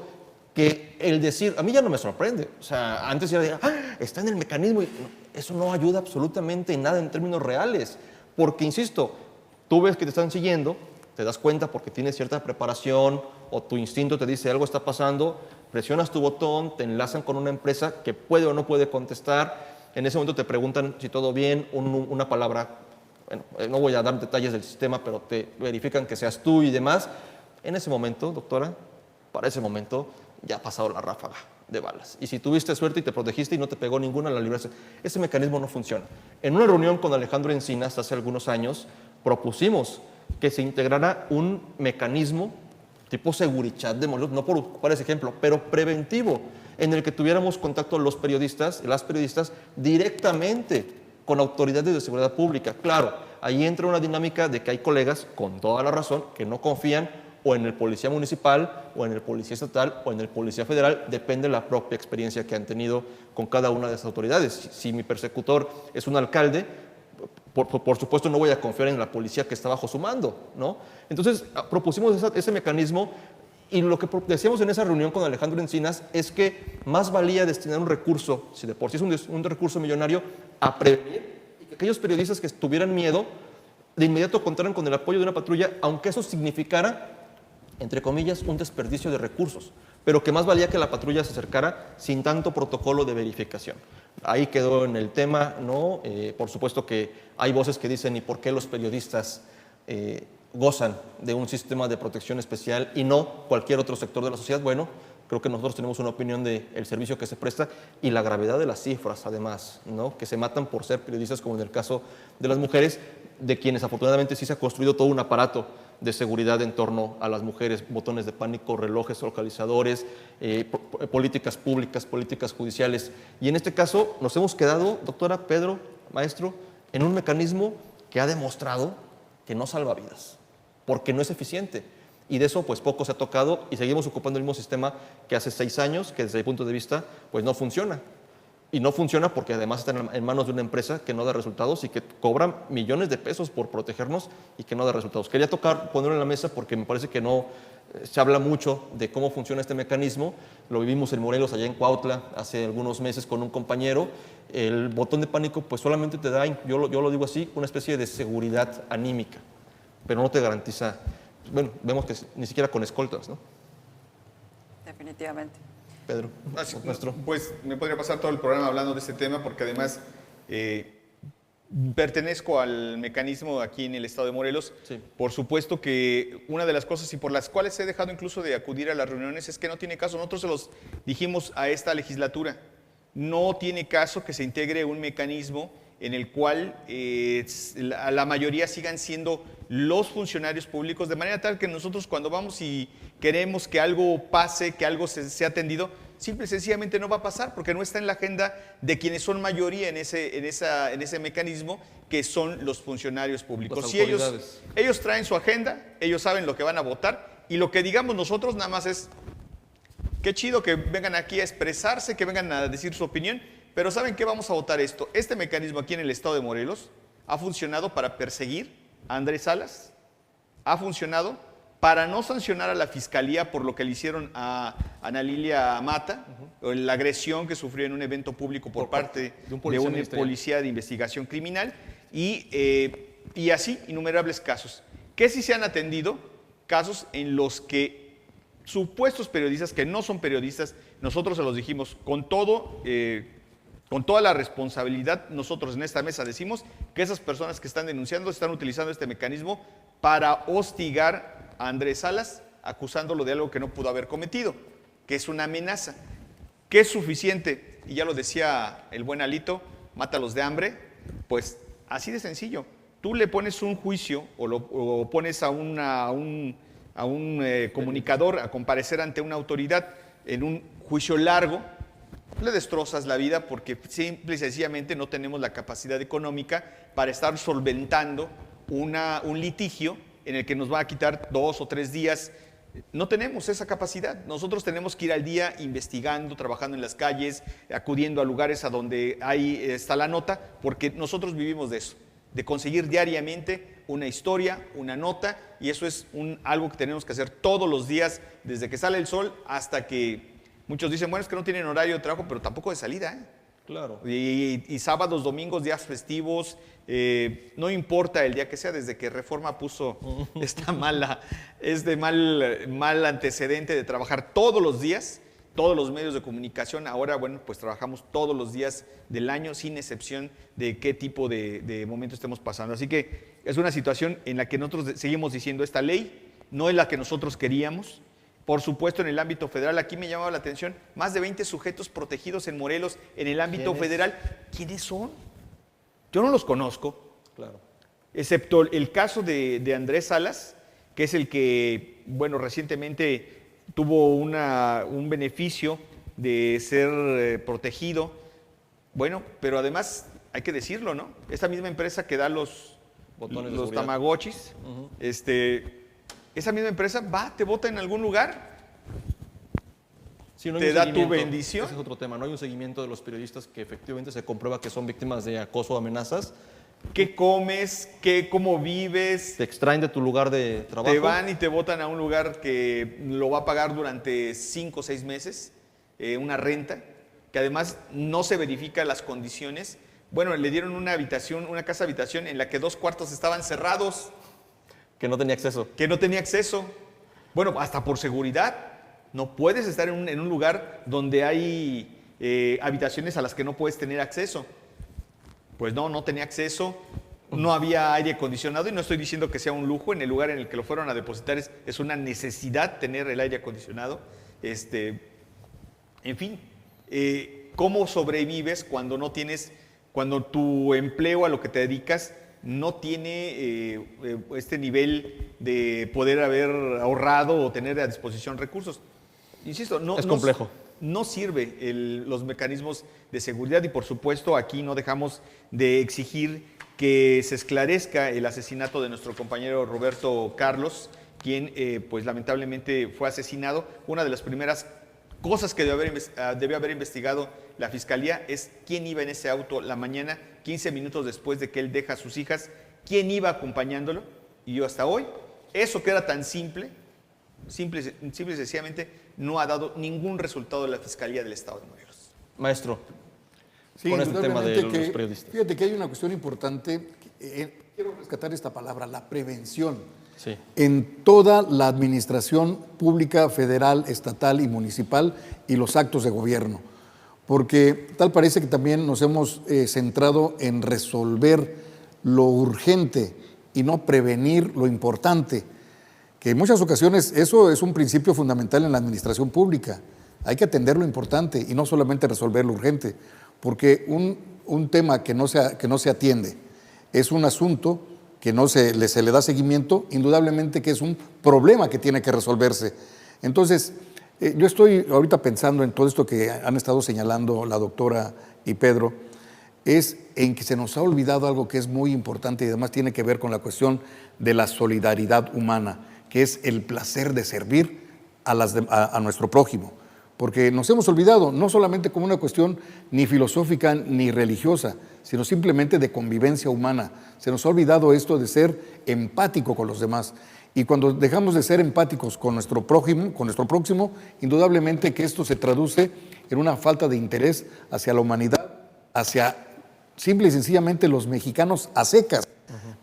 que el decir, a mí ya no me sorprende. O sea, antes ya decía, está en el mecanismo, y no, eso no ayuda absolutamente en nada en términos reales. Porque, insisto, tú ves que te están siguiendo, te das cuenta porque tienes cierta preparación o tu instinto te dice algo está pasando, presionas tu botón, te enlazan con una empresa que puede o no puede contestar. En ese momento te preguntan si todo bien, una palabra, bueno, no voy a dar detalles del sistema, pero te verifican que seas tú y demás. En ese momento, doctora, para ese momento ya ha pasado la ráfaga de balas. Y si tuviste suerte y te protegiste y no te pegó ninguna, la libraste. Ese mecanismo no funciona. En una reunión con Alejandro Encinas hace algunos años, propusimos que se integrara un mecanismo tipo Segurichat de Morelos, no por ocupar ese ejemplo, pero preventivo, en el que tuviéramos contacto los periodistas y las periodistas directamente con autoridades de seguridad pública. Claro, ahí entra una dinámica de que hay colegas, con toda la razón, que no confían o en el policía municipal, o en el policía estatal, o en el policía federal, depende de la propia experiencia que han tenido con cada una de esas autoridades. Si mi persecutor es un alcalde, por supuesto no voy a confiar en la policía que está bajo su mando, ¿no? Entonces propusimos ese mecanismo, y lo que decíamos en esa reunión con Alejandro Encinas es que más valía destinar un recurso, si de por sí es un recurso millonario, a prevenir, y que aquellos periodistas que tuvieran miedo de inmediato contaran con el apoyo de una patrulla, aunque eso significara, entre comillas, un desperdicio de recursos, pero que más valía que la patrulla se acercara sin tanto protocolo de verificación. Ahí quedó en el tema, ¿no? Por supuesto que hay voces que dicen, ¿y por qué los periodistas gozan de un sistema de protección especial y no cualquier otro sector de la sociedad? Bueno, creo que nosotros tenemos una opinión del servicio que se presta y la gravedad de las cifras, además, ¿no? Que se matan por ser periodistas, como en el caso de las mujeres, de quienes afortunadamente sí se ha construido todo un aparato de seguridad en torno a las mujeres, botones de pánico, relojes localizadores, políticas públicas, políticas judiciales. Y en este caso nos hemos quedado, doctora, Pedro, maestro, en un mecanismo que ha demostrado que no salva vidas, porque no es eficiente. Y de eso pues poco se ha tocado, y seguimos ocupando el mismo sistema que hace 6 años, que desde mi punto de vista pues no funciona. Y no funciona porque además está en manos de una empresa que no da resultados y que cobra millones de pesos por protegernos y que no da resultados. Quería ponerlo en la mesa porque me parece que no se habla mucho de cómo funciona este mecanismo. Lo vivimos en Morelos, allá en Cuautla, hace algunos meses con un compañero. El botón de pánico pues solamente te da, yo lo digo así, una especie de seguridad anímica, pero no te garantiza, bueno, vemos que ni siquiera con escoltas, ¿no? Definitivamente. Pedro, maestro. Pues me podría pasar todo el programa hablando de este tema, porque además pertenezco al mecanismo aquí en el estado de Morelos. Sí. Por supuesto que una de las cosas y por las cuales he dejado incluso de acudir a las reuniones es que no tiene caso. Nosotros se los dijimos a esta legislatura. No tiene caso que se integre un mecanismo en el cual la mayoría sigan siendo los funcionarios públicos, de manera tal que nosotros cuando vamos y queremos que algo pase, que algo sea atendido, simple y sencillamente no va a pasar porque no está en la agenda de quienes son mayoría en ese mecanismo, que son los funcionarios públicos. Las Si ellos traen su agenda, ellos saben lo que van a votar, y lo que digamos nosotros nada más es, qué chido que vengan aquí a expresarse, que vengan a decir su opinión, pero ¿saben qué? Vamos a votar esto. Este mecanismo aquí en el estado de Morelos ha funcionado para perseguir a Andrés Salas, ha funcionado para no sancionar a la Fiscalía por lo que le hicieron a Ana Lilia Mata, o la agresión que sufrió en un evento público por parte de un policía de investigación criminal, y así innumerables casos. Que sí se han atendido casos en los que supuestos periodistas, que no son periodistas, nosotros se los dijimos con toda la responsabilidad, nosotros en esta mesa decimos que esas personas que están denunciando están utilizando este mecanismo para hostigar a Andrés Salas, acusándolo de algo que no pudo haber cometido, que es una amenaza, que es suficiente, y ya lo decía el buen Alito, mátalos de hambre. Pues así de sencillo. Tú le pones un juicio o pones a un comunicador a comparecer ante una autoridad en un juicio largo, le destrozas la vida porque simple y sencillamente no tenemos la capacidad económica para estar solventando un litigio en el que nos va a quitar 2 o 3 días. No tenemos esa capacidad. Nosotros tenemos que ir al día investigando, trabajando en las calles, acudiendo a lugares a donde está la nota, porque nosotros vivimos de eso, de conseguir diariamente una historia, una nota, y eso es algo que tenemos que hacer todos los días, desde que sale el sol hasta que muchos dicen, bueno, es que no tienen horario de trabajo, pero tampoco de salida, ¿eh? Claro. Y sábados, domingos, días festivos, no importa el día que sea, desde que Reforma puso esta mal antecedente de trabajar todos los días, todos los medios de comunicación. Ahora, bueno, pues trabajamos todos los días del año, sin excepción de qué tipo de momento estemos pasando. Así que es una situación en la que nosotros seguimos diciendo, esta ley no es la que nosotros queríamos. Por supuesto, en el ámbito federal, aquí me llamaba la atención, más de 20 sujetos protegidos en Morelos en el ámbito federal. ¿Quiénes son? Yo no los conozco. Claro. Excepto el caso de Andrés Salas, que es el que, bueno, recientemente tuvo un beneficio de ser protegido. Bueno, pero además, hay que decirlo, ¿no? Esta misma empresa que da los tamagotchis, esa misma empresa te vota en algún lugar, Sí, no te da tu bendición. Ese es otro tema, no hay un seguimiento de los periodistas que efectivamente se comprueba que son víctimas de acoso o amenazas. ¿Qué comes? ¿Cómo vives? Te extraen de tu lugar de trabajo. Te van y te botan a un lugar que lo va a pagar durante 5 o 6 meses, una renta, que además no se verifica las condiciones. Bueno, le dieron una casa habitación en la que 2 cuartos estaban cerrados. Que no tenía acceso. Que no tenía acceso. Bueno, hasta por seguridad. No puedes estar en un lugar donde hay habitaciones a las que no puedes tener acceso. Pues no tenía acceso, no había aire acondicionado, y no estoy diciendo que sea un lujo. En el lugar en el que lo fueron a depositar es una necesidad tener el aire acondicionado. En fin, ¿cómo sobrevives cuando tu empleo, a lo que te dedicas, no tiene este nivel de poder haber ahorrado o tener a disposición recursos? Insisto, es complejo. No sirve los mecanismos de seguridad, y por supuesto aquí no dejamos de exigir que se esclarezca el asesinato de nuestro compañero Roberto Carlos, quien pues lamentablemente fue asesinado. Una de las primeras cosas que debió haber investigado la Fiscalía es quién iba en ese auto la mañana, 15 minutos después de que él deja a sus hijas, quién iba acompañándolo. Y yo hasta hoy, eso que era tan simple y sencillamente no ha dado ningún resultado de la Fiscalía del Estado de Morelos. Maestro, sí, con este tema de los que, periodistas. Fíjate que hay una cuestión importante, quiero rescatar esta palabra, la prevención. Sí. En toda la administración pública, federal, estatal y municipal, y los actos de gobierno. Porque tal parece que también nos hemos centrado en resolver lo urgente y no prevenir lo importante. Que en muchas ocasiones eso es un principio fundamental en la administración pública. Hay que atender lo importante y no solamente resolver lo urgente, porque un tema que no se atiende es un asunto que se le da seguimiento, indudablemente que es un problema que tiene que resolverse. Entonces, Yo estoy ahorita pensando en todo esto que han estado señalando la doctora y Pedro, es en que se nos ha olvidado algo que es muy importante y además tiene que ver con la cuestión de la solidaridad humana, que es el placer de servir a nuestro prójimo. Porque nos hemos olvidado, no solamente como una cuestión ni filosófica ni religiosa, sino simplemente de convivencia humana. Se nos ha olvidado esto de ser empático con los demás. Y cuando dejamos de ser empáticos con nuestro próximo, indudablemente que esto se traduce en una falta de interés hacia la humanidad, hacia simple y sencillamente los mexicanos a secas.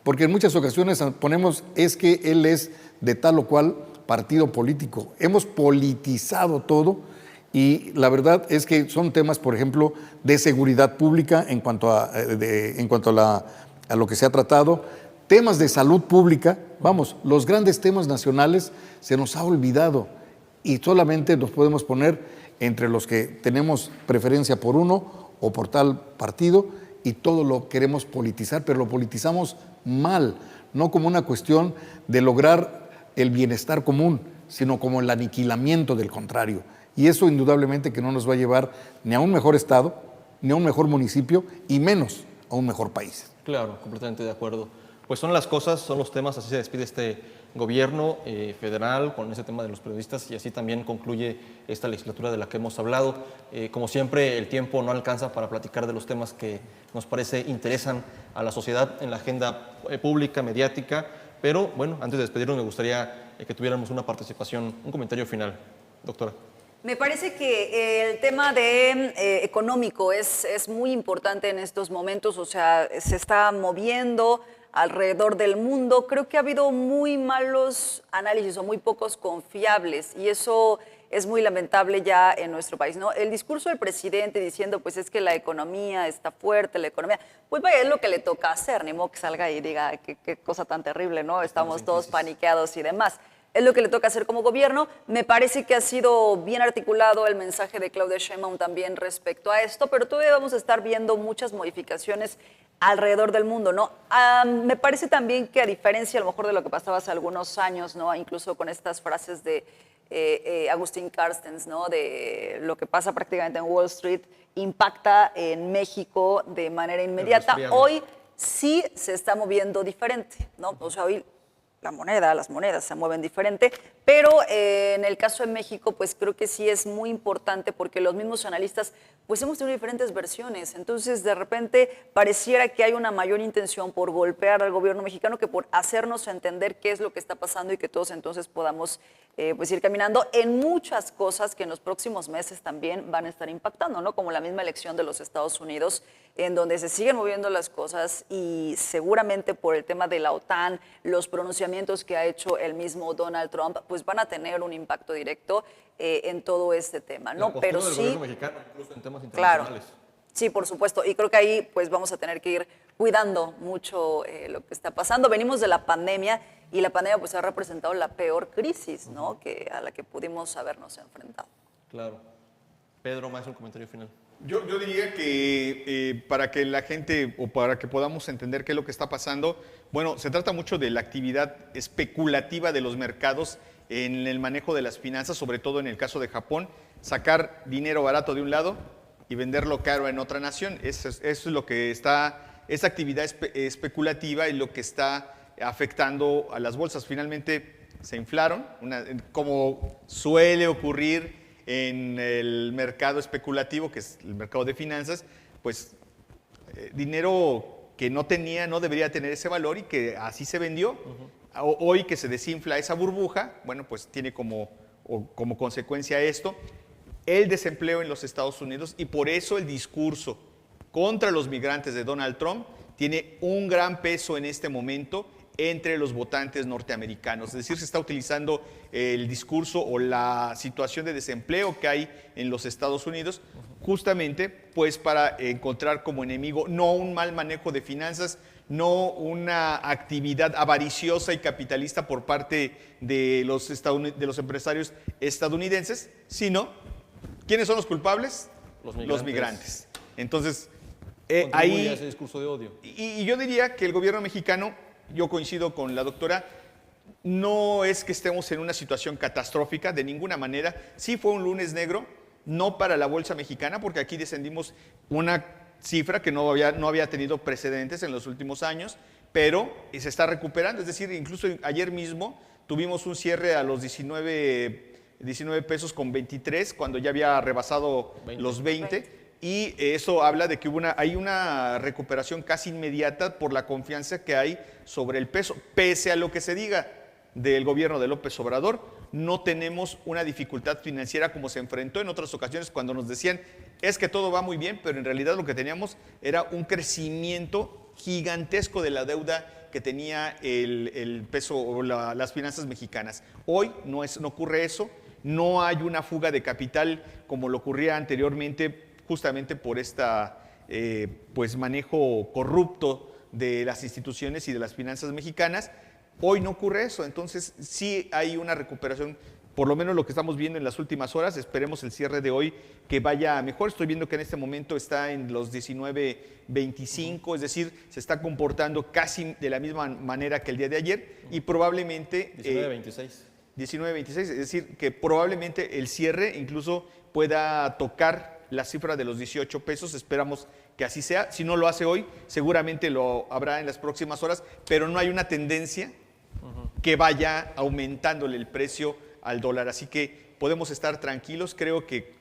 Porque en muchas ocasiones ponemos, es que él es de tal o cual partido político. Hemos politizado todo y la verdad es que son temas, por ejemplo, de seguridad pública en cuanto a lo que se ha tratado, temas de salud pública, vamos, los grandes temas nacionales se nos ha olvidado y solamente nos podemos poner entre los que tenemos preferencia por uno o por tal partido y todo lo queremos politizar, pero lo politizamos mal, no como una cuestión de lograr el bienestar común, sino como el aniquilamiento del contrario. Y eso indudablemente que no nos va a llevar ni a un mejor estado, ni a un mejor municipio, y menos a un mejor país. Claro, completamente de acuerdo. Pues son las cosas, son los temas, así se despide este gobierno federal con ese tema de los periodistas y así también concluye esta legislatura de la que hemos hablado. Como siempre, el tiempo no alcanza para platicar de los temas que nos parece interesan a la sociedad en la agenda pública, mediática, pero bueno, antes de despedirnos me gustaría que tuviéramos una participación, un comentario final, doctora. Me parece que el tema económico es muy importante en estos momentos, o sea, se está moviendo alrededor del mundo. Creo que ha habido muy malos análisis o muy pocos confiables y eso es muy lamentable ya en nuestro país, ¿no? El discurso del presidente diciendo, pues es que la economía está fuerte, la economía, pues vaya, es lo que le toca hacer, ni modo que salga y diga qué cosa tan terrible, ¿no? Estamos todos paniqueados y demás. Es lo que le toca hacer como gobierno. Me parece que ha sido bien articulado el mensaje de Claudia Sheinbaum también respecto a esto, pero todavía vamos a estar viendo muchas modificaciones alrededor del mundo, ¿no? Me parece también que a diferencia a lo mejor de lo que pasaba hace algunos años, ¿no? Incluso con estas frases de Agustín Carstens, ¿no? De lo que pasa prácticamente en Wall Street impacta en México de manera inmediata. Hoy sí se está moviendo diferente, ¿no? O sea, hoy las monedas se mueven diferente, pero en el caso de México, pues creo que sí es muy importante porque los mismos analistas, pues hemos tenido diferentes versiones, entonces de repente pareciera que hay una mayor intención por golpear al gobierno mexicano que por hacernos entender qué es lo que está pasando y que todos entonces podamos pues ir caminando en muchas cosas que en los próximos meses también van a estar impactando, ¿no? Como la misma elección de los Estados Unidos, en donde se siguen moviendo las cosas y seguramente por el tema de la OTAN, los pronunciamientos que ha hecho el mismo Donald Trump, pues van a tener un impacto directo en todo este tema, ¿no? Pero sí, gobierno mexicano, incluso en temas internacionales. claro, sí, por supuesto, y creo que ahí pues vamos a tener que ir cuidando mucho lo que está pasando. Venimos de la pandemia y la pandemia pues ha representado la peor crisis, ¿no? A la que pudimos habernos enfrentado. Claro. Pedro, más un comentario final. Yo diría que para que la gente o para que podamos entender qué es lo que está pasando, bueno, se trata mucho de la actividad especulativa de los mercados en el manejo de las finanzas, sobre todo en el caso de Japón, sacar dinero barato de un lado y venderlo caro en otra nación. Eso es lo que está, esa actividad especulativa y lo que está afectando a las bolsas. Finalmente se inflaron, como suele ocurrir en el mercado especulativo, que es el mercado de finanzas, pues dinero que no debería tener ese valor y que así se vendió. Hoy que se desinfla esa burbuja, bueno, pues tiene como consecuencia esto, el desempleo en los Estados Unidos y por eso el discurso contra los migrantes de Donald Trump tiene un gran peso en este momento entre los votantes norteamericanos. Es decir, se está utilizando el discurso o la situación de desempleo que hay en los Estados Unidos justamente pues para encontrar como enemigo no un mal manejo de finanzas, no una actividad avariciosa y capitalista por parte de los empresarios estadounidenses, sino ¿quiénes son los culpables? Los migrantes. Entonces, ahí ese discurso de odio. Y yo diría que el gobierno mexicano, yo coincido con la doctora, No es que estemos en una situación catastrófica de ninguna manera. Sí fue un lunes negro, no para la bolsa mexicana, porque aquí descendimos una cifra que no había tenido precedentes en los últimos años, pero se está recuperando. Es decir, incluso ayer mismo tuvimos un cierre a los 19 pesos con 23, cuando ya había rebasado los 20. Y eso habla de que hay una recuperación casi inmediata por la confianza que hay sobre el peso. Pese a lo que se diga del gobierno de López Obrador, no tenemos una dificultad financiera como se enfrentó en otras ocasiones cuando nos decían es que todo va muy bien, pero en realidad lo que teníamos era un crecimiento gigantesco de la deuda que tenía el peso o las finanzas mexicanas. Hoy no ocurre eso, no hay una fuga de capital como lo ocurría anteriormente, justamente por pues manejo corrupto de las instituciones y de las finanzas mexicanas. Hoy no ocurre eso, entonces sí hay una recuperación, por lo menos lo que estamos viendo en las últimas horas. Esperemos el cierre de hoy que vaya mejor. Estoy viendo que en este momento está en los 19.25, es decir, se está comportando casi de la misma manera que el día de ayer y probablemente... 19.26. 19.26, es decir, que probablemente el cierre incluso pueda tocar la cifra de los 18 pesos, esperamos que así sea. Si no lo hace hoy, seguramente lo habrá en las próximas horas, pero no hay una tendencia que vaya aumentándole el precio al dólar, así que podemos estar tranquilos. Creo que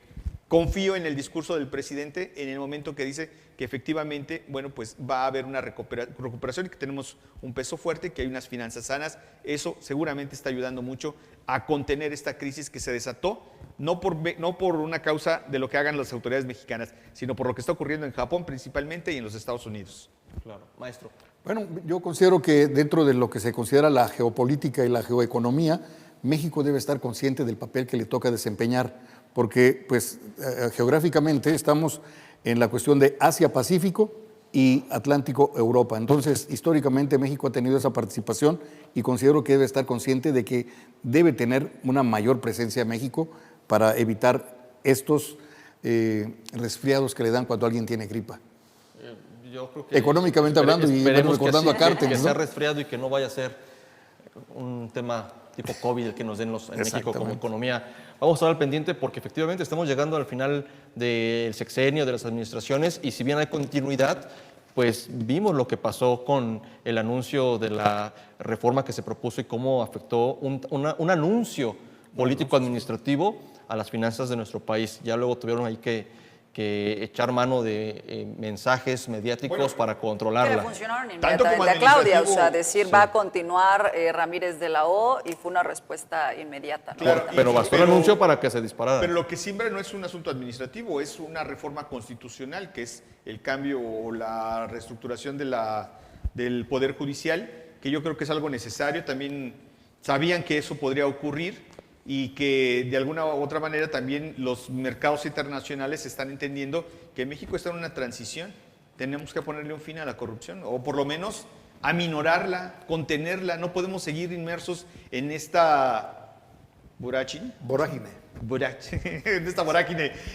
confío en el discurso del presidente en el momento que dice que efectivamente, bueno, pues va a haber una recuperación y que tenemos un peso fuerte, que hay unas finanzas sanas. Eso seguramente está ayudando mucho a contener esta crisis que se desató, no por una causa de lo que hagan las autoridades mexicanas, sino por lo que está ocurriendo en Japón principalmente y en los Estados Unidos. Claro, maestro. Bueno, yo considero que dentro de lo que se considera la geopolítica y la geoeconomía, México debe estar consciente del papel que le toca desempeñar, porque pues geográficamente estamos en la cuestión de Asia-Pacífico y Atlántico-Europa. Entonces, históricamente México ha tenido esa participación y considero que debe estar consciente de que debe tener una mayor presencia México para evitar estos resfriados que le dan cuando alguien tiene gripa. Yo creo que económicamente hablando y recordando a Cártel, que ¿no? sea resfriado y que no vaya a ser un tema tipo COVID el que nos den en México como economía. Vamos a estar al pendiente porque efectivamente estamos llegando al final del sexenio, de las administraciones, y si bien hay continuidad, pues vimos lo que pasó con el anuncio de la reforma que se propuso y cómo afectó un anuncio político-administrativo a las finanzas de nuestro país. Ya luego tuvieron ahí que echar mano de mensajes mediáticos para Que controlarla. le funcionaron Tanto como inmediatamente a Claudia, o administrativo, sea, decir va a continuar Ramírez de la O y fue una respuesta inmediata, ¿no? Claro, Pero bastó el anuncio para que se disparara. Pero lo que siembra no es un asunto administrativo, es una reforma constitucional, que es el cambio o la reestructuración del Poder Judicial, que yo creo que es algo necesario. También sabían que eso podría ocurrir y que de alguna u otra manera también los mercados internacionales están entendiendo que México está en una transición. Tenemos que ponerle un fin a la corrupción, o por lo menos aminorarla, contenerla. No podemos seguir inmersos en esta vorágine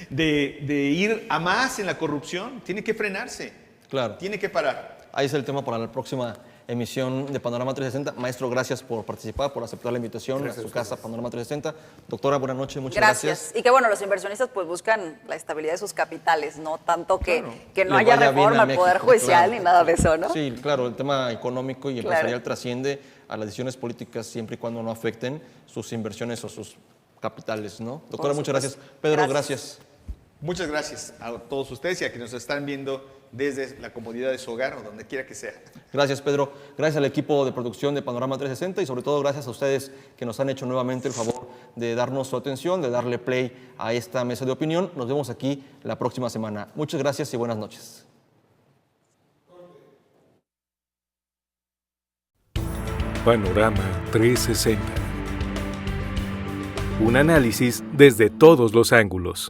de ir a más en la corrupción. Tiene que frenarse, Claro. tiene que parar. Ahí es el tema para la próxima emisión de Panorama 360. Maestro, gracias por participar, por aceptar la invitación a su casa, Panorama 360. Doctora, buenas noches, muchas gracias. Y que bueno, los inversionistas pues buscan la estabilidad de sus capitales, no tanto que no Le haya vaya bien reforma a al Poder México, Judicial claro. ni nada de eso, ¿no? Sí, claro, el tema económico y Claro. empresarial trasciende a las decisiones políticas siempre y cuando no afecten sus inversiones o sus capitales, ¿no? Doctora, muchas gracias. Pedro, gracias. Muchas gracias a todos ustedes y a quienes nos están viendo desde la comodidad de su hogar o donde quiera que sea. Gracias, Pedro. Gracias al equipo de producción de Panorama 360 y sobre todo gracias a ustedes que nos han hecho nuevamente el favor de darnos su atención, de darle play a esta mesa de opinión. Nos vemos aquí la próxima semana. Muchas gracias y buenas noches. Panorama 360. Un análisis desde todos los ángulos.